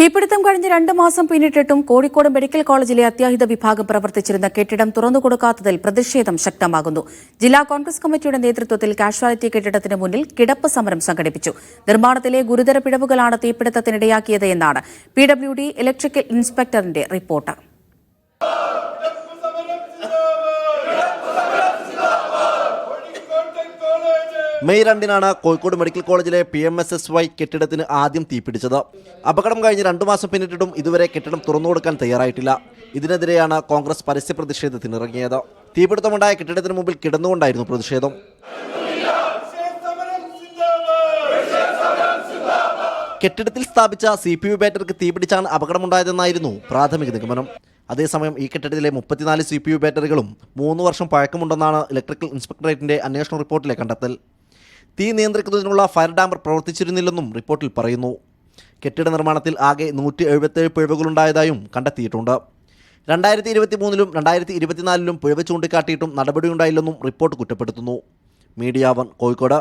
തീപിടുത്തം കഴിഞ്ഞ് 2 മാസം പിന്നിട്ടിട്ടും കോഴിക്കോട് മെഡിക്കൽ കോളേജിലെ അത്യാഹിത വിഭാഗം പ്രവർത്തിച്ചിരുന്ന കെട്ടിടം തുറന്നുകൊടുക്കാത്തതിൽ പ്രതിഷേധം ശക്തമാകുന്നു. ജില്ലാ കോൺഗ്രസ് കമ്മിറ്റിയുടെ നേതൃത്വത്തിൽ കാഷ്വാലിറ്റി കെട്ടിടത്തിന് മുന്നിൽ കിടപ്പ് സമരം സംഘടിപ്പിച്ചു. നിർമ്മാണത്തിലെ ഗുരുതര പിഴവുകളാണ് തീപിടുത്തത്തിനിടയാക്കിയത് എന്നാണ് PWD ഇലക്ട്രിക്കൽ ഇൻസ്പെക്ടറിന്റെ റിപ്പോർട്ട്. മെയ് 2-നാണ് കോഴിക്കോട് മെഡിക്കൽ കോളേജിലെ PMSSY കെട്ടിടത്തിന് ആദ്യം തീപിടിച്ചത്. അപകടം കഴിഞ്ഞ് 2 മാസം പിന്നിട്ടിട്ടും ഇതുവരെ കെട്ടിടം തുറന്നുകൊടുക്കാൻ തയ്യാറായിട്ടില്ല. ഇതിനെതിരെയാണ് കോൺഗ്രസ് പരസ്യ പ്രതിഷേധത്തിനിറങ്ങിയത്. തീപിടുത്തമുണ്ടായ കെട്ടിടത്തിന് മുമ്പിൽ കിടന്നുകൊണ്ടായിരുന്നു പ്രതിഷേധം. കെട്ടിടത്തിൽ സ്ഥാപിച്ച CPU ബാറ്ററിക്ക് തീപിടിച്ചാണ് അപകടമുണ്ടായതെന്നായിരുന്നു പ്രാഥമിക നിഗമനം. അതേസമയം ഈ കെട്ടിടത്തിലെ 34 CPU ബാറ്ററികളും 3 വർഷം പഴക്കമുണ്ടെന്നാണ് ഇലക്ട്രിക്കൽ ഇൻസ്പെക്ടറേറ്റിന്റെ അന്വേഷണ റിപ്പോർട്ടിലെ കണ്ടെത്തൽ. തീ നിയന്ത്രിക്കുന്നതിനുള്ള ഫയർ ഡാമ്പർ പ്രവർത്തിച്ചിരുന്നില്ലെന്നും റിപ്പോർട്ടിൽ പറയുന്നു. കെട്ടിട നിർമ്മാണത്തിൽ ആകെ 177 പിഴവുകളുണ്ടായതായും കണ്ടെത്തിയിട്ടുണ്ട്. 2023-ലും 2024-ലും പിഴവ് ചൂണ്ടിക്കാട്ടിയിട്ടും നടപടിയുണ്ടായില്ലെന്നും റിപ്പോർട്ട് കുറ്റപ്പെടുത്തുന്നു. മീഡിയ 1 കോഴിക്കോട്.